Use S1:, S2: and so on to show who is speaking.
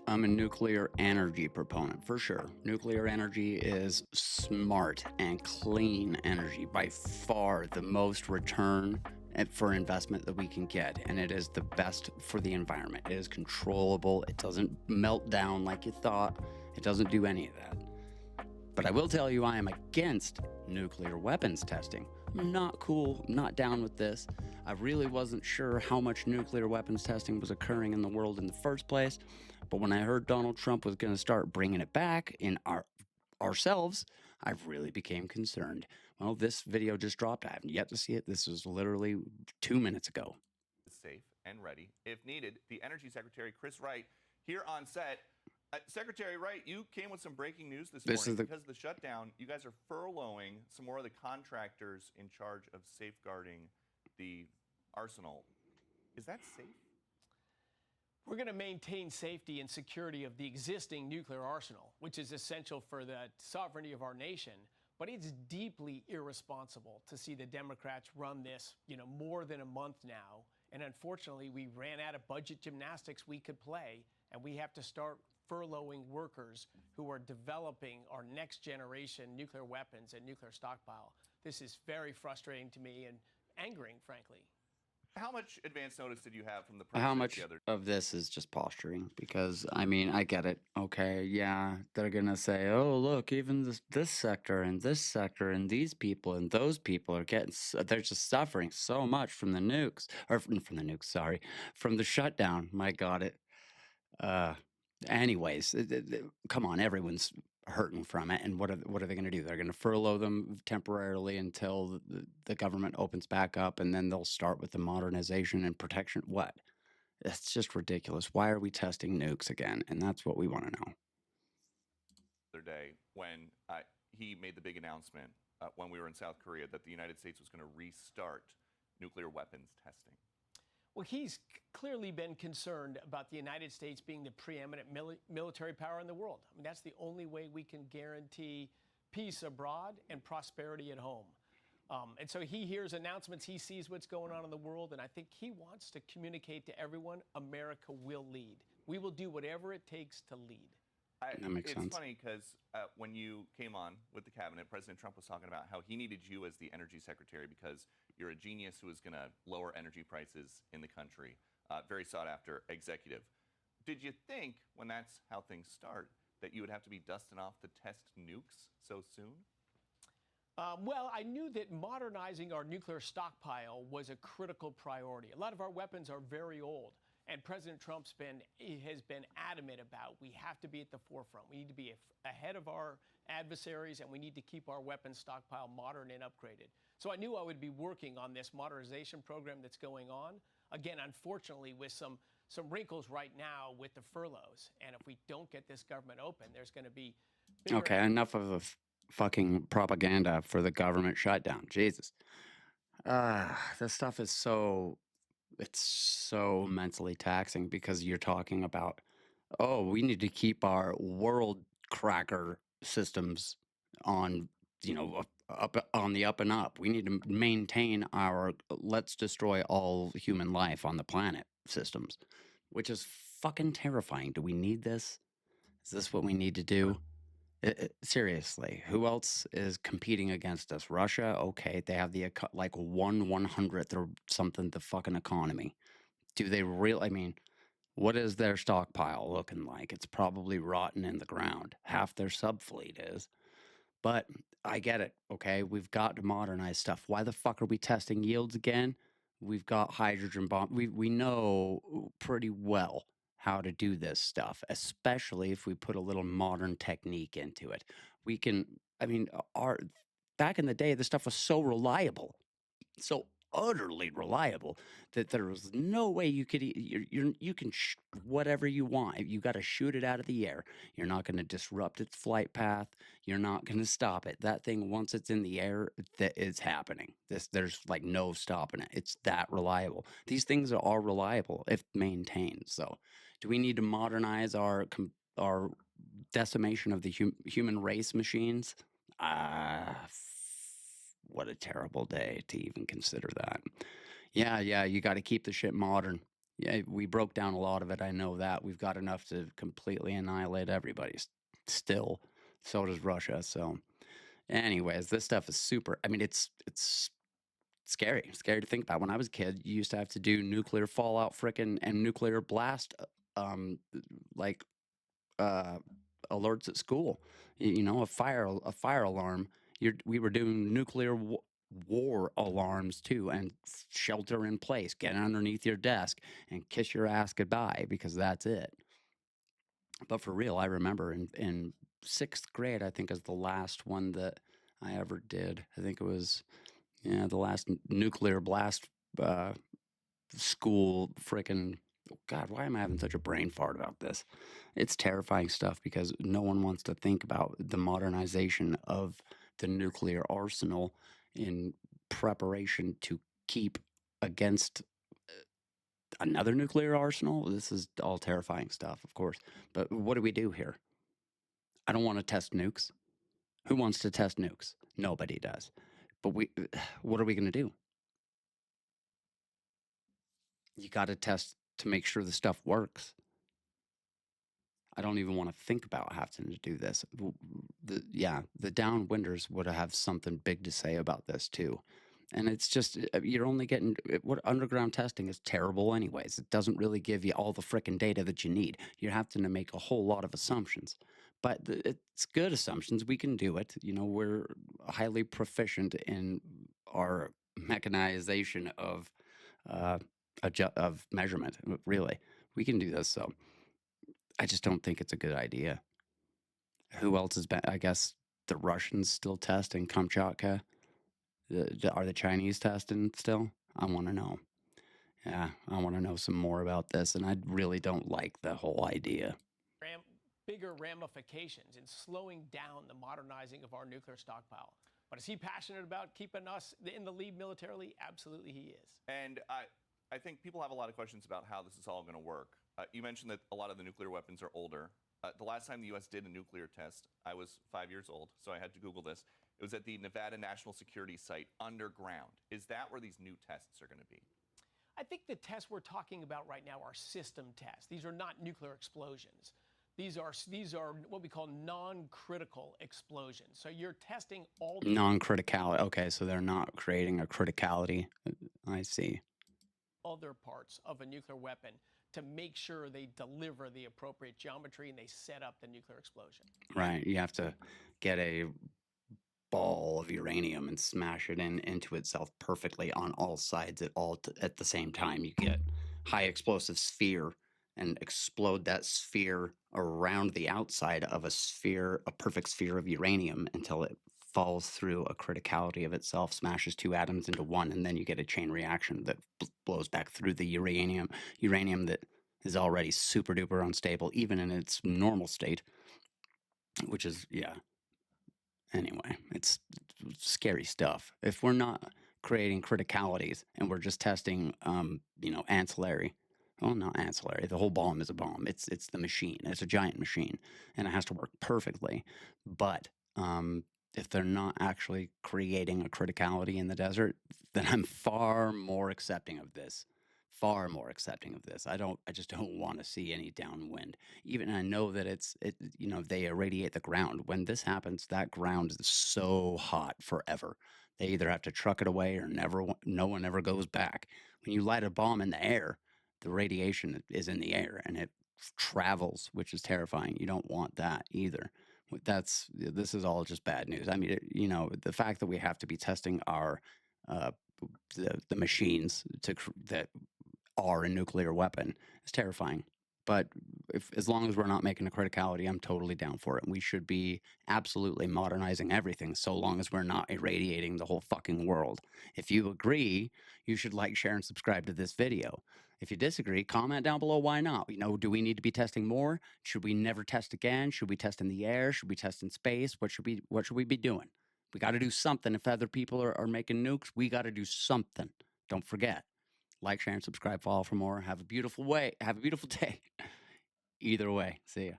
S1: I'm a nuclear energy proponent for sure. Nuclear energy is smart and clean energy, by far the most return for investment that we can get. And it is the best for the environment. It is controllable, it doesn't melt down like you thought, it doesn't do any of that. But I will tell you, I am against nuclear weapons testing. I'm not cool, I'm not down with this. I really wasn't sure how much nuclear weapons testing was occurring in the world in the first place. But when I heard Donald Trump was going to start bringing it back in ourselves, I really became concerned. Well, this video just dropped. I haven't yet to see it. This was literally 2 minutes ago.
S2: Safe and ready if needed. The Energy Secretary, Chris Wright, here on set. Secretary Wright, you came with some breaking news this morning. Because of the shutdown, you guys are furloughing some more of the contractors in charge of safeguarding the arsenal. Is that safe?
S3: We're going to maintain safety and security of the existing nuclear arsenal, which is essential for the sovereignty of our nation. But it's deeply irresponsible to see the Democrats run this, more than a month now. And unfortunately, we ran out of budget gymnastics we could play, and we have to start furloughing workers who are developing our next generation nuclear weapons and nuclear stockpile. This is very frustrating to me and angering, frankly.
S2: How much advance notice did you have from the
S1: How
S2: president
S1: much
S2: the other
S1: of this is just posturing? Because, I mean, I get it. Okay, yeah, they're gonna say, oh, look, even this sector and this sector and these people and those people are getting, they're just suffering so much from the nukes, or from the nukes, sorry, from the shutdown. My God, uh, anyways, come on, everyone's hurting from it. And what are they going to do? They're going to furlough them temporarily until the government opens back up, and then they'll start with the modernization and protection. What? That's just ridiculous. Why are we testing nukes again? And that's what we want to know.
S2: other day when he made the big announcement when we were in South Korea that the United States was going to restart nuclear weapons testing?
S3: Well, he's clearly been concerned about the United States being the preeminent military power in the world. I mean, that's the only way we can guarantee peace abroad and prosperity at home. And so he hears announcements, he sees what's going on in the world, and I think he wants to communicate to everyone, America will lead. We will do whatever it takes to lead.
S1: That makes sense.
S2: It's funny because when you came on with the cabinet, President Trump was talking about how he needed you as the energy secretary because you're a genius who is going to lower energy prices in the country. Very sought after executive. Did you think when that's how things start that you would have to be dusting off the test nukes so soon?
S3: Well, I knew that modernizing our nuclear stockpile was a critical priority. A lot of our weapons are very old. And President Trump has been adamant about we have to be at the forefront. We need to be ahead of our adversaries, and we need to keep our weapons stockpile modern and upgraded. So I knew I would be working on this modernization program that's going on. Again, unfortunately, with some wrinkles right now with the furloughs. And if we don't get this government open, there's going to be
S1: okay, enough of the fucking propaganda for the government shutdown. Jesus. This stuff is it's so mentally taxing because you're talking about, oh, we need to keep our world cracker systems on, up on the up and up. We need to maintain our let's destroy all human life on the planet systems, which is fucking terrifying. Do we need this? Is this what we need to do? Seriously, who else is competing against us? Russia? Okay, they have the like 1/100th or something the fucking economy. Do they really? I mean, what is their stockpile looking like? It's probably rotten in the ground. Half their subfleet is. But I get it. Okay, we've got to modernize stuff. Why the fuck are we testing yields again? We've got hydrogen bomb. We know pretty well how to do this stuff, especially if we put a little modern technique into it. We can. I mean, our back in the day, this stuff was so reliable, so utterly reliable that there was no way you could you can whatever you want. You got to shoot it out of the air. You're not going to disrupt its flight path. You're not going to stop it. That thing, once it's in the air, that is happening. There's like no stopping it. It's that reliable. These things are reliable if maintained. So do we need to modernize our decimation of the human race machines? What a terrible day to even consider that. Yeah, you got to keep the shit modern. Yeah, we broke down a lot of it. I know that we've got enough to completely annihilate everybody still. So does Russia. So, anyways, this stuff is super. I mean, it's scary to think about. When I was a kid, you used to have to do nuclear fallout, frickin' and nuclear blast, um, like uh, alerts at school. You know, a fire alarm. We were doing war alarms too, and shelter in place. Get underneath your desk and kiss your ass goodbye because that's it. But for real, I remember in sixth grade, I think is the last one that I ever did. I think it was the last nuclear blast uh, school frickin' God, why am I having such a brain fart about this? It's terrifying stuff because no one wants to think about the modernization of the nuclear arsenal in preparation to keep against another nuclear arsenal. This is all terrifying stuff, of course. But what do we do here? I don't want to test nukes. Who wants to test nukes? Nobody does. But what are we going to do? You got to test to make sure the stuff works. I don't even want to think about having to do this. The downwinders would have something big to say about this too. And it's just you're only getting what underground testing is terrible anyways. It doesn't really give you all the frickin' data that you need. You have to make a whole lot of assumptions. But it's good assumptions. We can do it. You know, we're highly proficient in our mechanization of uh, of measurement. Really, we can do this. So I just don't think it's a good idea. Who else has been? I guess the Russians still testing Kamchatka. Are the Chinese testing still? I want to know. Yeah, I want to know some more about this, and I really don't like the whole idea.
S3: Bigger ramifications in slowing down the modernizing of our nuclear stockpile. But is he passionate about keeping us in the lead militarily? Absolutely, he is.
S2: And I think people have a lot of questions about how this is all going to work. You mentioned that a lot of the nuclear weapons are older. The last time the U.S. did a nuclear test, I was 5 years old, so I had to Google this. It was at the Nevada National Security Site underground. Is that where these new tests are going to be?
S3: I think the tests we're talking about right now are system tests. These are not nuclear explosions. These are what we call non-critical explosions. So you're testing all the
S1: Non-criticality. Okay, so they're not creating a criticality. I see.
S3: other parts of a nuclear weapon to make sure they deliver the appropriate geometry and they set up the nuclear explosion.
S1: Right. You have to get a ball of uranium and smash it into itself perfectly on all sides at the same time. You get high explosive sphere and explode that sphere around the outside of a perfect sphere of uranium until it falls through a criticality of itself, smashes two atoms into one, and then you get a chain reaction that blows back through the uranium that is already super duper unstable, even in its normal state, which is, yeah, anyway, it's scary stuff. If we're not creating criticalities and we're just testing, ancillary, well, not ancillary. The whole bomb is a bomb. It's the machine. It's a giant machine, and it has to work perfectly. But if they're not actually creating a criticality in the desert, then I'm far more accepting of this. Far more accepting of this. I just don't want to see any downwind. Even I know that they irradiate the ground. When this happens, that ground is so hot forever. They either have to truck it away or no one ever goes back. When you light a bomb in the air, the radiation is in the air and it travels, which is terrifying. You don't want that either. This is all just bad news. I mean, the fact that we have to be testing our uh, the machines that are a nuclear weapon is terrifying. But as long as we're not making a criticality, I'm totally down for it. We should be absolutely modernizing everything so long as we're not irradiating the whole fucking world. If you agree, you should like, share, and subscribe to this video. If you disagree, comment down below why not. Do we need to be testing more? Should we never test again? Should we test in the air? Should we test in space? What should we be doing? We got to do something. If other people are making nukes, we got to do something. Don't forget. Like, share, and subscribe, follow for more. Have a beautiful day. Either way. See ya.